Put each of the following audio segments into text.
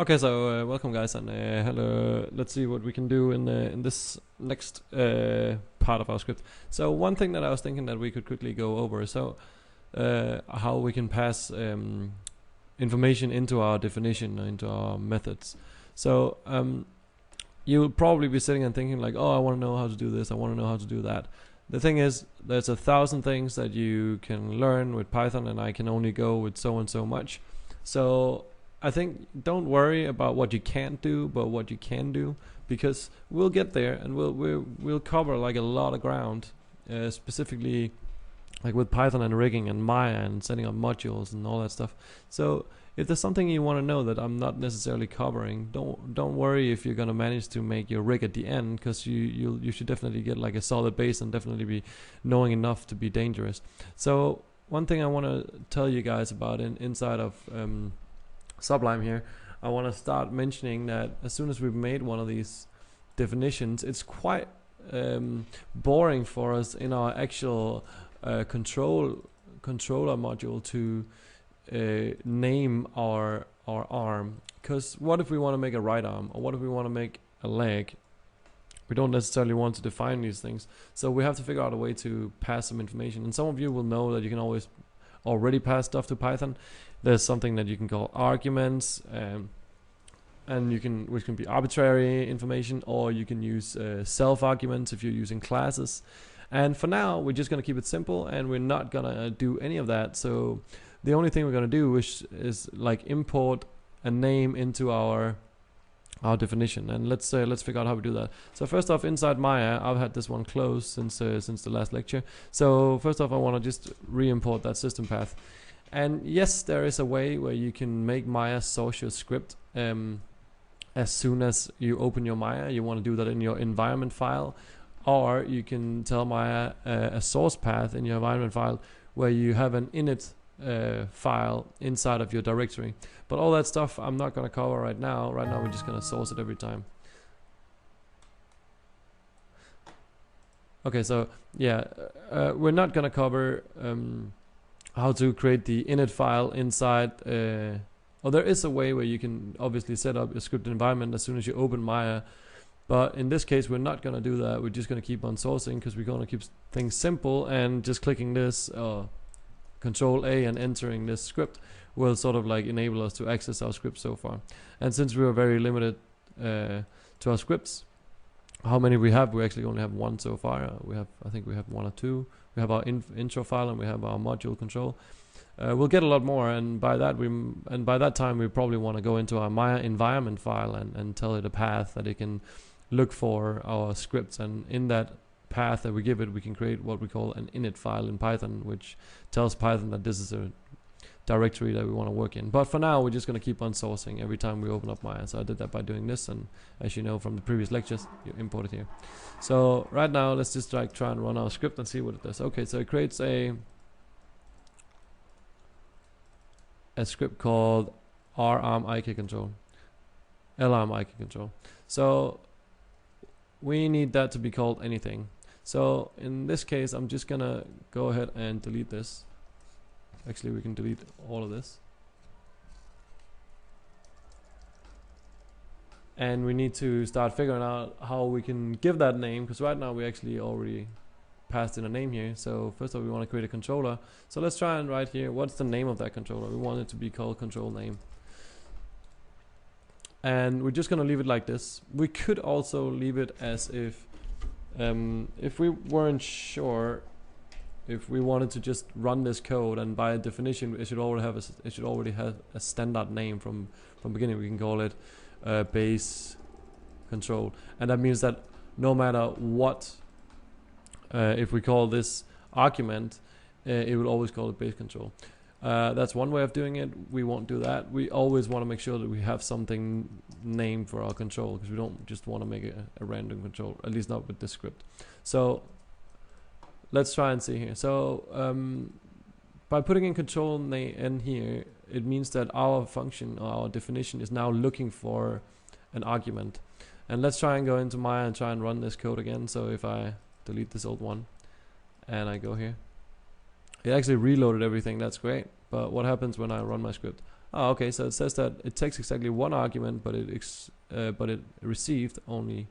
Okay, so welcome guys, and hello. Let's see what we can do in this next part of our script. So one thing that I was thinking that we could quickly go over, so how we can pass information into our definition, into our methods. So you'll probably be sitting and thinking like, oh, I want to know how to do this, I want to know how to do that. The thing is, there's 1,000 things that you can learn with Python, and I can only go with so and so much. So I think don't worry about what you can't do, but what you can do, because we'll get there, and we'll cover like a lot of ground, specifically like with Python and rigging and Maya and setting up modules and all that stuff. So if there's something you want to know that I'm not necessarily covering, don't worry if you're gonna manage to make your rig at the end, because you should definitely get like a solid base and definitely be knowing enough to be dangerous. So one thing I want to tell you guys about inside of Sublime here, I want to start mentioning that as soon as we've made one of these definitions, it's quite boring for us in our actual controller module to name our arm. Because what if we want to make a right arm, or what if we want to make a leg? We don't necessarily want to define these things, so we have to figure out a way to pass some information. And some of you will know that you can always already pass stuff to Python. There's something that you can call arguments, and which can be arbitrary information, or you can use self arguments if you're using classes. And for now, we're just gonna keep it simple, and we're not gonna do any of that. So the only thing we're gonna do is like import a name into our definition, and let's figure out how we do that. So first off, inside Maya, I've had this one closed since the last lecture. So first off, I want to just re-import that system path. And yes, there is a way where you can make Maya source your script as soon as you open your Maya. You want to do that in your environment file, or you can tell Maya a source path in your environment file where you have an init file inside of your directory. But all that stuff I'm not going to cover right now. Right now we're just going to source it every time. Okay, so yeah, we're not going to cover how to create the init file inside. There is a way where you can obviously set up your script environment as soon as you open Maya. But in this case, we're not going to do that. We're just going to keep on sourcing, because we're going to keep things simple, and just clicking this Control A and entering this script will sort of like enable us to access our script so far. And since we are very limited to our scripts, how many we have? We actually only have one so far. I think we have one or two. We have our intro file, and we have our module control. We'll get a lot more, and by that time we probably want to go into our Maya environment file and tell it a path that it can look for our scripts, and in that path that we give it, we can create what we call an init file in Python, which tells Python that this is a directory that we want to work in. But for now, we're just going to keep on sourcing every time we open up Maya. So I did that by doing this, and as you know from the previous lectures, you import it here. So right now, let's just like try and run our script and see what it does. Okay, so it creates a script called larm IK control. So we need that to be called anything. So in this case, I'm just gonna go ahead and delete this. Actually, we can delete all of this. And we need to start figuring out how we can give that name, because right now we actually already passed in a name here. So first of all, we want to create a controller. So let's try and write here, what's the name of that controller? We want it to be called control name. And we're just gonna leave it like this. We could also leave it as if we weren't sure if we wanted to just run this code, and by definition it should already have a standard name from beginning. We can call it base control, and that means that no matter what, if we call this argument, it will always call it base control. That's one way of doing it. We won't do that. We always want to make sure that we have something named for our control, because we don't just want to make a random control, at least not with this script. So let's try and see here. So by putting in control n here, it means that our function, or our definition, is now looking for an argument. And let's try and go into Maya and try and run this code again. So if I delete this old one and I go here, it actually reloaded everything. That's great. But what happens when I run my script? Oh, okay, so it says that it takes exactly one argument, but it received only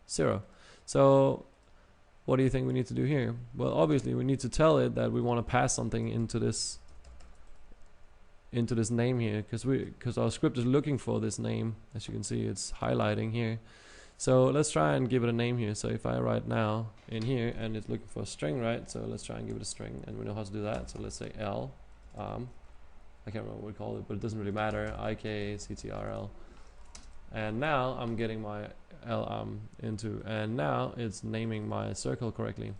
0. So what do you think we need to do here? Well, obviously we need to tell it that we want to pass something into this name here, because our script is looking for this name. As you can see, it's highlighting here. So let's try and give it a name here. So if I write now in here, and it's looking for a string, right? So let's try and give it a string, and we know how to do that. So let's say L, I can't remember what we call it, but it doesn't really matter. IK CTRL, and now I'm getting my L into, and now it's naming my circle correctly.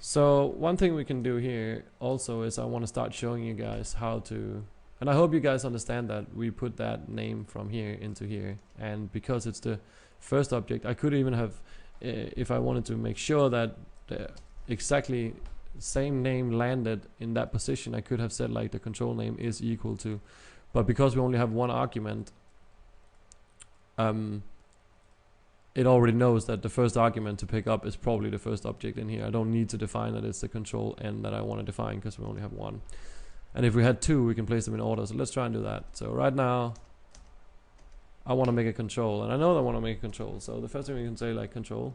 So one thing we can do here also is I want to start showing you guys how to, and I hope you guys understand that we put that name from here into here, and because it's the first object, I could even have, if I wanted to make sure that the exactly same name landed in that position, I could have said like the control name is equal to, but because we only have one argument, it already knows that the first argument to pick up is probably the first object in here. I don't need to define that it's the control n that I want to define, because we only have one. And if we had two, we can place them in order. So let's try and do that. So right now, I want to make a control, and I know that I want to make a control. So the first thing we can say, like, control.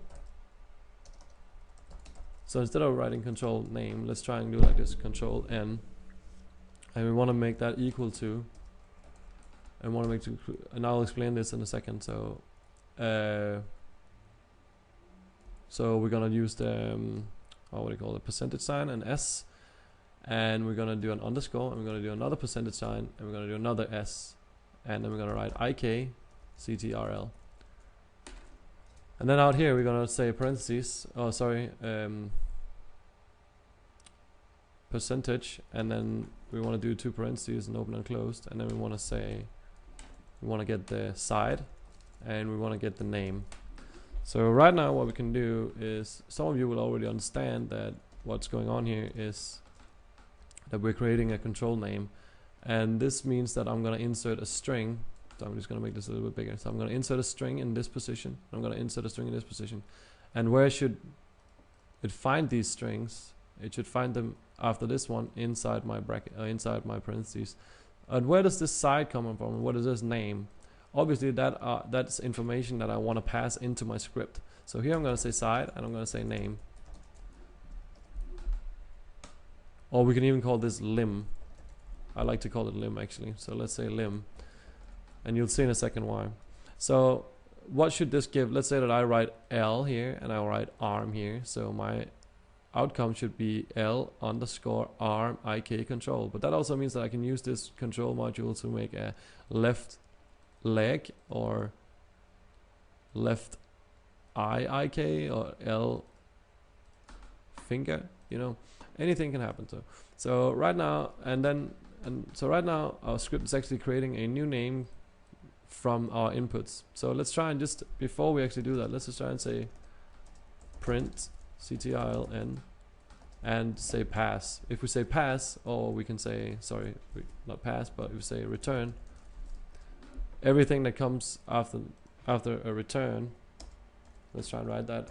So instead of writing control name, let's try and do like this, control n, and we want to make that equal to, and want to make to, and I'll explain this in a second. So so we're gonna use the what do you call it, percentage sign and s, and we're gonna do an underscore, and we're gonna do another percentage sign, and we're gonna do another s, and then we're gonna write IK CTRL. And then out here we're gonna say parentheses, oh sorry, percentage, and then we want to do two parentheses and open and closed, and then we want to say, we want to get the side, and we want to get the name. So right now what we can do is, some of you will already understand that what's going on here is that we're creating a control name, and this means that I'm going to insert a string. So I'm just going to make this a little bit bigger. So I'm going to insert a string in this position. I'm going to insert a string in this position. And where should it find these strings? It should find them after this one inside my bracket, inside my parentheses. And where does this side come from? What is this name? Obviously that's information that I want to pass into my script. So here I'm going to say side, and I'm going to say name. Or we can even call this lim. I like to call it lim actually. So let's say lim. And you'll see in a second why. So what should this give? Let's say that I write L here and I write arm here. So my outcome should be L underscore arm IK control. But that also means that I can use this control module to make a left leg or left eye IK or L finger. You know, anything can happen to. So right now, so right now our script is actually creating a new name from our inputs. So let's try and just, before we actually do that, let's just try and say print ctrl-n and say pass. If we say pass, or we can say, sorry, not pass, but if we say return, everything that comes after a return, let's try and write that.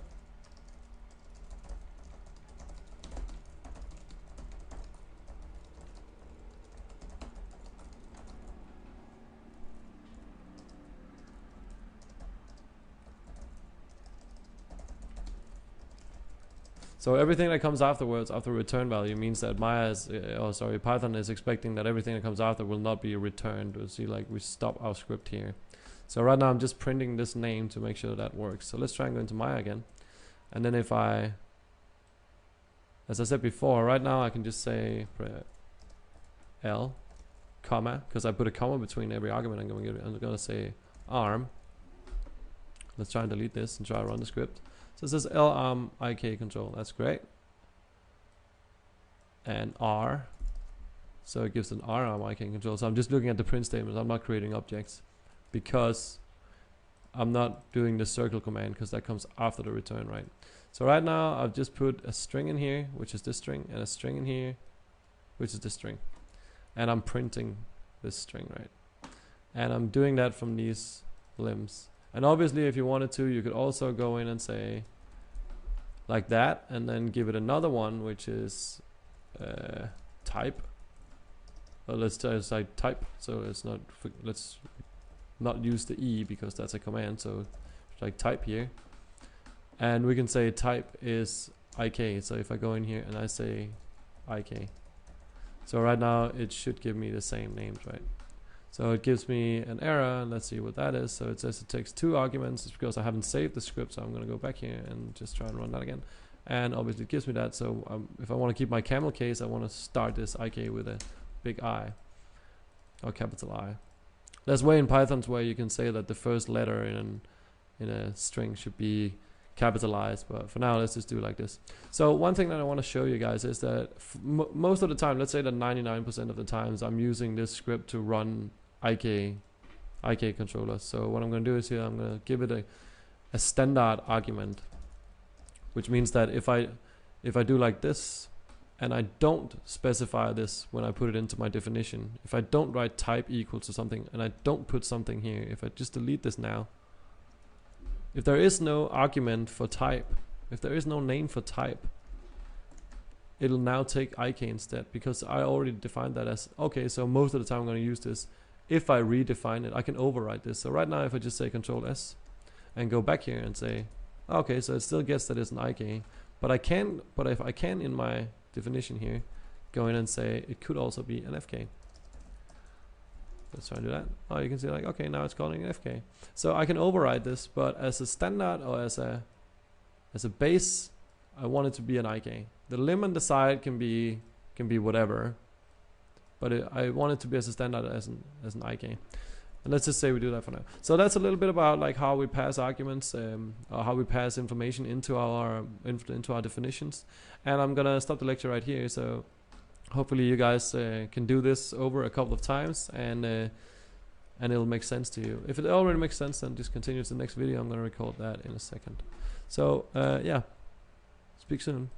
So everything that comes afterwards, after return value, means that Python is expecting that everything that comes after will not be returned. We'll see, like, we stop our script here. So right now I'm just printing this name to make sure that works. So let's try and go into Maya again. And then if I, as I said before, right now I can just say L, comma, because I put a comma between every argument. I'm going to say arm. Let's try and delete this and try to run the script. So it says L arm IK control. That's great. And R. So it gives an R arm IK control. So I'm just looking at the print statements. I'm not creating objects because I'm not doing the circle command, because that comes after the return, right? So right now I've just put a string in here, which is this string, and a string in here, which is this string. And I'm printing this string, right? And I'm doing that from these limbs. And obviously, if you wanted to, you could also go in and say like that, and then give it another one, which is type. let's just like type. So let's not use the E because that's a command. So like type here, and we can say type is IK. So if I go in here and I say IK, so right now it should give me the same names, right? So it gives me an error, and let's see what that is. So it says it takes 2 arguments. It's because I haven't saved the script, so I'm going to go back here and just try and run that again. And obviously it gives me that. So if I want to keep my camel case, I want to start this IK with a big I, or capital I. There's a way in Python where you can say that the first letter in a string should be capitalized, but for now let's just do it like this. So one thing that I want to show you guys is that most of the time, let's say that 99% of the times, I'm using this script to run IK controllers. So what I'm going to do is here I'm going to give it a standard argument, which means that if I do like this and I don't specify this when I put it into my definition, if I don't write type equal to something and I don't put something here, if I just delete this now, if there is no argument for type, if there is no name for type, it'll now take IK instead, because I already defined that as, okay, so most of the time I'm going to use this. If I redefine it, I can overwrite this. So right now if I just say Control S and go back here and say, okay, so it still gets that it's an IK, but if I can in my definition here, go in and say it could also be an FK. Let's try and do that. Oh, you can see like, okay, now it's calling an FK. So I can override this, but as a standard or as a base, I want it to be an IK. The lim and the side can be whatever, but I want it to be as a standard as an IK. And let's just say we do that for now. So that's a little bit about like how we pass arguments, or how we pass information into our definitions. And I'm gonna stop the lecture right here. So hopefully you guys can do this over a couple of times, and it'll make sense to you. If it already makes sense, then just continue to the next video. I'm gonna record that in a second. So yeah, speak soon.